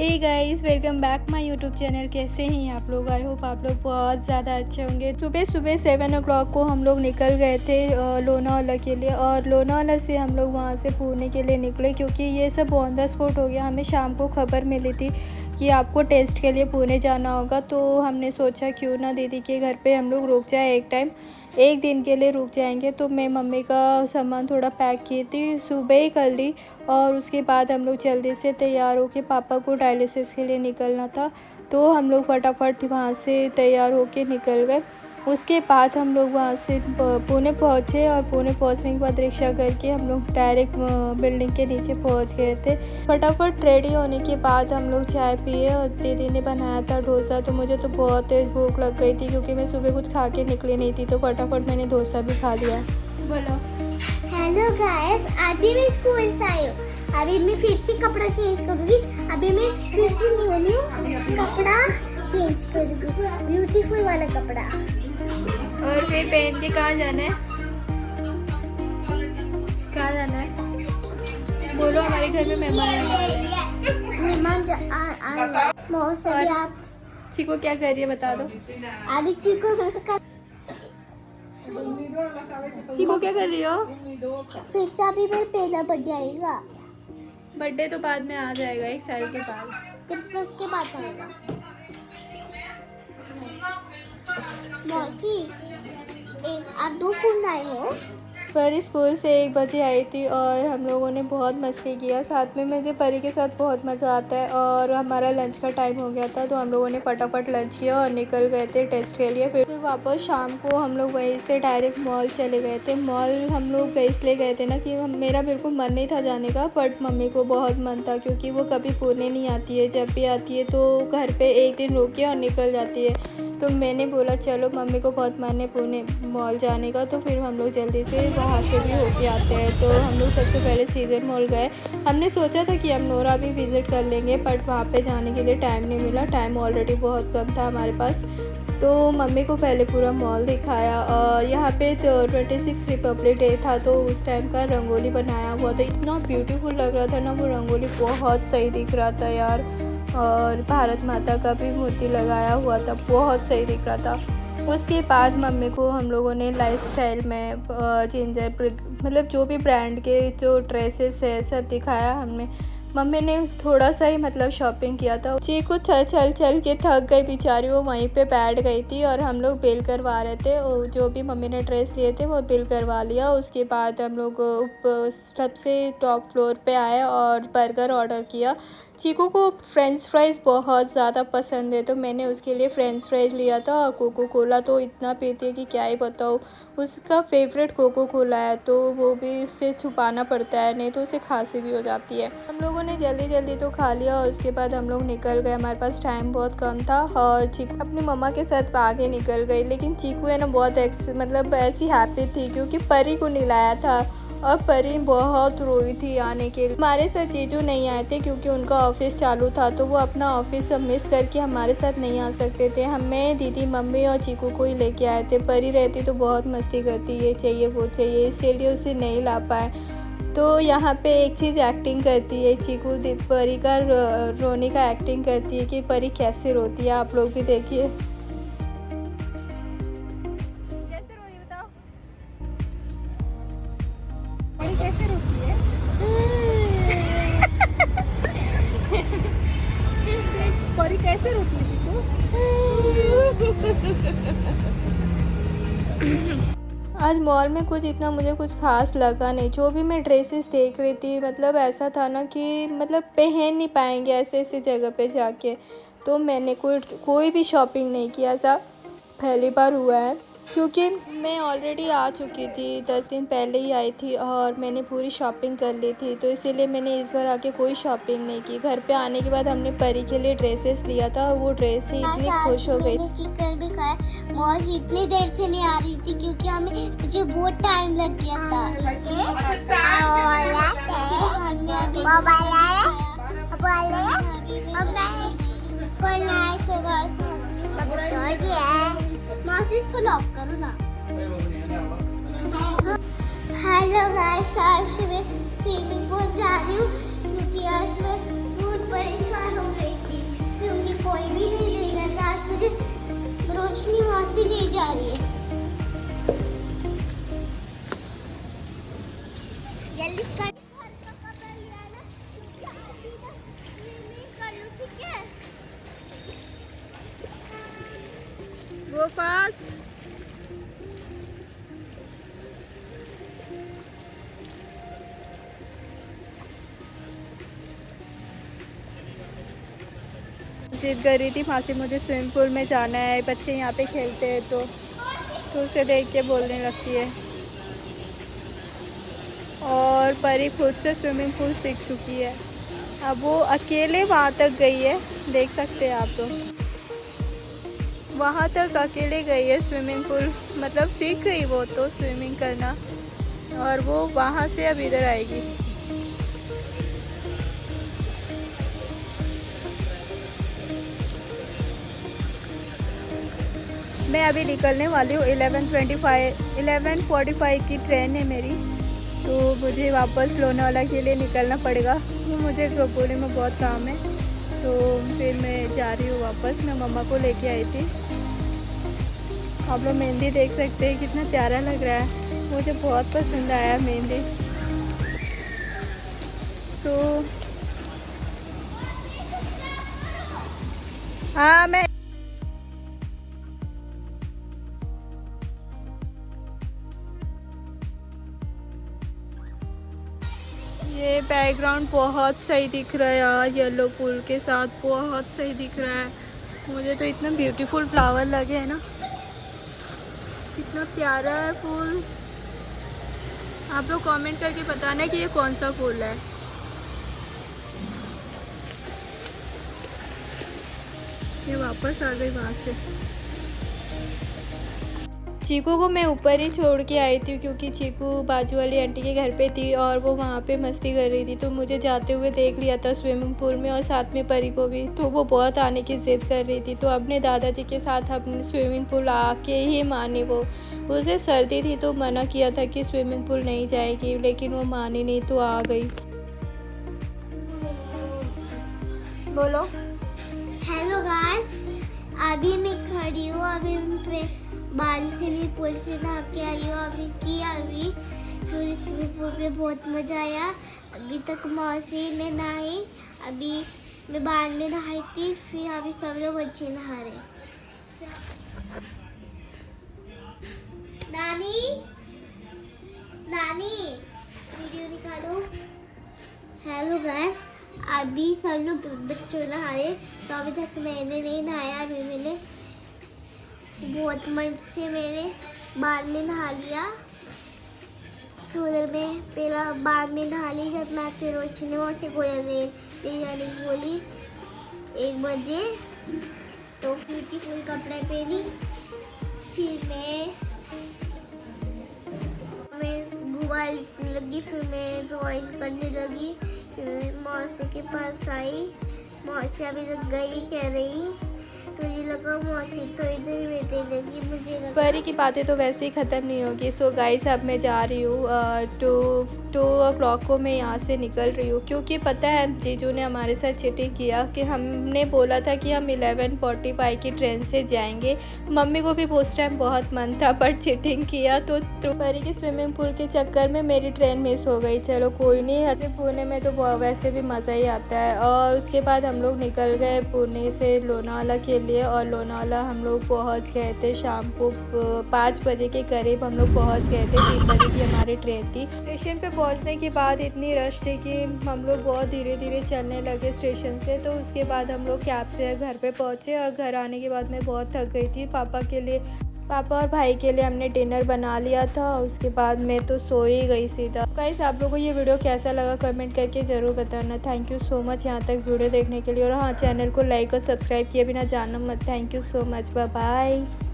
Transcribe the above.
Hey guys, welcome back my YouTube channel. कैसे हैं आप लोग? आई होप आप लोग बहुत ज़्यादा अच्छे होंगे। सुबह 7 o'clock को हम लोग निकल गए थे लोनावाला के लिए, और लोनावाला से हम लोग वहाँ से पुणे के लिए निकले, क्योंकि ये सब ऑन द स्पॉट हो गया। हमें शाम को खबर मिली थी कि आपको टेस्ट के लिए पुणे जाना होगा, तो हमने सोचा क्यों ना दीदी के घर पे हम लोग रुक जाए एक दिन के लिए रुक जाएंगे। तो मैं मम्मी का सामान थोड़ा पैक की थी, सुबह ही कर ली, और उसके बाद हम लोग जल्दी से तैयार होके पापा को डायलिसिस के लिए निकलना था, तो हम लोग फटाफट वहाँ से तैयार होके निकल गए। उसके बाद हम लोग वहाँ से पुणे पहुँचे, और पुणे पहुँचने के बाद रिक्शा करके हम लोग डायरेक्ट बिल्डिंग के नीचे पहुँच गए थे। फटाफट रेडी होने के बाद हम लोग चाय पिए, और दीदी ने बनाया था डोसा। तो मुझे तो बहुत तेज़ भूख लग गई थी, क्योंकि मैं सुबह कुछ खा के निकली नहीं थी, तो फटाफट मैंने डोसा भी खा लिया। बोलो। हेलो गाइस, अभी मैं स्कूल से आई हूँ। अभी मैं फिर से कपड़ा चेंज करूँगी। अभी मैं फिर से नहीं हूँ, कपड़ा चेंज करूँगी, ब्यूटीफुल वाला कपड़ा। और फिर पहन के कहाँ जाना है? कहाँ जाना है? बोलो, हमारे घर में मेहमान मौसम आप चिको क्या कर रही है बता दो। अभी चिको क्या कर रही हो? फिर से अभी मेरा पहला बर्थडे आएगा। बर्थडे तो बाद में आ जाएगा, 1 साल के बाद। क्रिसमस के बाद आएगा। मौसी, आप 2 फोन लाए हो? परी स्कूल से 1 बजे आई थी, और हम लोगों ने बहुत मस्ती किया साथ में। मुझे परी के साथ बहुत मज़ा आता है, और हमारा लंच का टाइम हो गया था, तो हम लोगों ने फटाफट लंच किया और निकल गए थे टेस्ट के लिए। फिर वापस शाम को हम लोग वहीं से डायरेक्ट मॉल चले गए थे। मॉल हम लोग इसलिए गए थे ना कि मेरा बिल्कुल मन नहीं था जाने का, बट मम्मी को बहुत मन था, क्योंकि वो कभी पुणे नहीं आती है। जब भी आती है तो घर पर 1 दिन रुक के और निकल जाती है। तो मैंने बोला चलो, मम्मी को बहुत मन है पुणे मॉल जाने का, तो फिर हम लोग जल्दी से वहाँ से भी होके आते हैं। तो हम लोग सबसे पहले सीजन मॉल गए। हमने सोचा था कि हम नोरा भी विज़िट कर लेंगे, बट वहाँ पे जाने के लिए टाइम नहीं मिला। टाइम ऑलरेडी बहुत कम था हमारे पास, तो मम्मी को पहले पूरा मॉल दिखाया। और यहाँ पे 26 रिपब्लिक डे था, तो उस टाइम का रंगोली बनाया हुआ था। इतना ब्यूटीफुल लग रहा था ना वो रंगोली, बहुत सही दिख रहा था यार। और भारत माता का भी मूर्ति लगाया हुआ था, बहुत सही दिख रहा था। उसके बाद मम्मी को हम लोगों ने लाइफस्टाइल में जिंजर मतलब जो भी ब्रांड के जो ड्रेसेस है सब दिखाया हमने। मम्मी ने थोड़ा सा ही मतलब शॉपिंग किया था। चीकू चल के थक गई बेचारी, वो वहीं पे बैठ गई थी, और हम लोग बिल करवा रहे थे। और जो भी मम्मी ने ड्रेस लिए थे वो बिल करवा लिया। उसके बाद हम लोग सबसे टॉप फ्लोर पे आए और बर्गर ऑर्डर किया। चीकू को फ्रेंच फ्राइज़ बहुत ज़्यादा पसंद है, तो मैंने उसके लिए फ्रेंच फ्राइज़ लिया था। और कोको कोला तो इतना पीती है कि क्या ही बताऊँ, उसका फेवरेट कोको कोला है, तो वो भी उससे छुपाना पड़ता है, नहीं तो उसे खांसी भी हो जाती है। हम लोगों ने जल्दी तो खा लिया, और उसके बाद हम लोग निकल गए। हमारे पास टाइम बहुत कम था, और चीकू अपनी मम्मा के साथ आगे निकल गई। लेकिन चीकू है ना बहुत मतलब ऐसी हैप्पी थी, क्योंकि परी को नहीं लाया था, और परी बहुत रोई थी आने के लिए। हमारे साथ जीजू नहीं आए थे, क्योंकि उनका ऑफिस चालू था, तो वो अपना ऑफिस मिस करके हमारे साथ नहीं आ सकते थे। हमें दीदी, मम्मी और चीकू को ही लेके आए थे। परी रहती तो बहुत मस्ती करती, ये चाहिए वो चाहिए, इसीलिए उसे नहीं ला पाए। तो यहाँ पे एक चीज़ एक्टिंग करती है चीकू, परी का रोने का एक्टिंग करती है कि परी कैसे रोती है। आप लोग भी देखिए। कैसे रो रही है बताओ? परी कैसे रोती है? परी कैसे रोती है चीकू? आज मॉल में इतना मुझे कुछ खास लगा नहीं। जो भी मैं ड्रेसेस देख रही थी, मतलब ऐसा था ना कि मतलब पहन नहीं पाएंगे ऐसे जगह पे जाके, तो मैंने कोई भी शॉपिंग नहीं किया। ऐसा पहली बार हुआ है, क्योंकि मैं ऑलरेडी आ चुकी थी, 10 दिन पहले ही आई थी, और मैंने पूरी शॉपिंग कर ली थी, तो इसीलिए मैंने इस बार आके कोई शॉपिंग नहीं की। घर पे आने के बाद हमने परी के लिए ड्रेसेस लिया था, और वो ड्रेस ही इतनी खुश हो गई। चिकन भी खाया। मौज इतनी देर से नहीं आ रही थी, क्योंकि मुझे बहुत टाइम लग गया था। इसको लॉक करो ना। हेलो गाइस, आज मैं स्विमिंग पूल जा रही हूँ, क्योंकि आज मैं बहुत परेशान हो गई मौसी ले जा रही है। जल्दी कर ठीक है। गो फास्ट। जिद कर रही थी मासी मुझे स्विमिंग पूल में जाना है, बच्चे यहाँ पे खेलते हैं तो उसे देख के बोलने लगती है। और परी खुद से स्विमिंग पूल सीख चुकी है, अब वो अकेले वहाँ तक गई है, देख सकते हैं आप। तो वहाँ तक अकेले गई है स्विमिंग पूल, मतलब सीख गई वो तो स्विमिंग करना, और वो वहाँ से अब इधर आएगी। मैं अभी निकलने वाली हूँ, 11:45 की ट्रेन है मेरी, तो मुझे वापस लोनावाला के लिए निकलना पड़ेगा। मुझे पुणे में बहुत काम है, तो फिर मैं जा रही हूँ वापस। मैं मम्मा को लेके आई थी। आप लोग मेहंदी देख सकते हैं, कितना प्यारा लग रहा है, मुझे बहुत पसंद आया मेहंदी। हाँ मैं ये बैकग्राउंड बहुत सही दिख रहा है यार, येलो फूल के साथ बहुत सही दिख रहा है। मुझे तो इतना ब्यूटीफुल फ्लावर लगे हैं ना, कितना प्यारा है फूल। आप लोग कमेंट करके बताना कि ये कौन सा फूल है। ये वापस आ गई वहाँ से। चीकू को मैं ऊपर ही छोड़ के आई थी, क्योंकि चीकू बाजू वाली आंटी के घर पे थी और वो वहाँ पे मस्ती कर रही थी, तो मुझे जाते हुए देख लिया था स्विमिंग पूल में, और साथ में परी को भी, तो वो बहुत आने की ज़िद कर रही थी। तो अपने दादाजी के साथ अपने स्विमिंग पूल आके ही मानी वो। उसे सर्दी थी तो मना किया था कि स्विमिंग पूल नहीं जाएगी, लेकिन वो मानी नहीं तो आ गई। बोलो। हेलो गाइस, अभी मैं खड़ी हूँ, अभी मैं बारिश से भी पूल से नहा के आई हूँ। अभी फिर स्विमिंग पूल में बहुत मज़ा आया। अभी तक मौसी ने नहाई, अभी मैं बाद में नहाई थी, फिर अभी सब लोग बच्चे नहा रहे। नानी वीडियो निकालो। हेलो गाइस, अभी सब लोग बच्चों नहा रहे, तो अभी तक मैंने नहीं नहाया। अभी मैंने बहुत मन से मैंने बाद में नहा लिया, फिर उधर में पहला बाद में नहा ली, जब मैं फिर रोशनी और से गोया ले जाने की बोली 1 बजे, तो ब्यूटीफुल कपड़े पहनी, फिर मैं मोबाइल लगी, फिर मैं ड्राइंग करने लगी, फिर मौसी के पास आई। मौसी अभी तक गई कह रही, मुझे लगा मौसी तो इधर ही बैठे लगी, मुझे लगा। परी की बातें तो वैसे ही ख़त्म नहीं होगी। सो गाइस, अब मैं जा रही हूँ 2 o'clock को मैं यहाँ से निकल रही हूँ, क्योंकि पता है जीजू ने हमारे साथ चीटिंग किया कि हमने बोला था कि हम 11:45 की ट्रेन से जाएंगे। मम्मी को भी उस टाइम बहुत मन था, पर चीटिंग किया तो परी के स्विमिंग पूल के चक्कर में मेरी ट्रेन मिस हो गई। चलो कोई नहीं, अजय पुणे में तो वैसे भी मज़ा ही आता है। और उसके बाद हम लोग निकल गए पुणे से लोनावाला के लिए, और लोनावाला हम लोग पहुँच गए थे शाम को 5 बजे के करीब हम लोग पहुँच गए थे। 3 बजे की हमारी ट्रेन थी। स्टेशन पे पहुँचने के बाद इतनी रश थी कि हम लोग बहुत धीरे धीरे चलने लगे स्टेशन से। तो उसके बाद हम लोग कैब से घर पे पहुँचे, और घर आने के बाद मैं बहुत थक गई थी। पापा और भाई के लिए हमने डिनर बना लिया था, उसके बाद मैं तो सो ही गई सीधा। गाइस, आप लोगों को ये वीडियो कैसा लगा कमेंट करके ज़रूर बताना। थैंक यू सो मच यहाँ तक वीडियो देखने के लिए, और हाँ, चैनल को लाइक और सब्सक्राइब किए बिना जाना मत। Thank you so much, bye bye.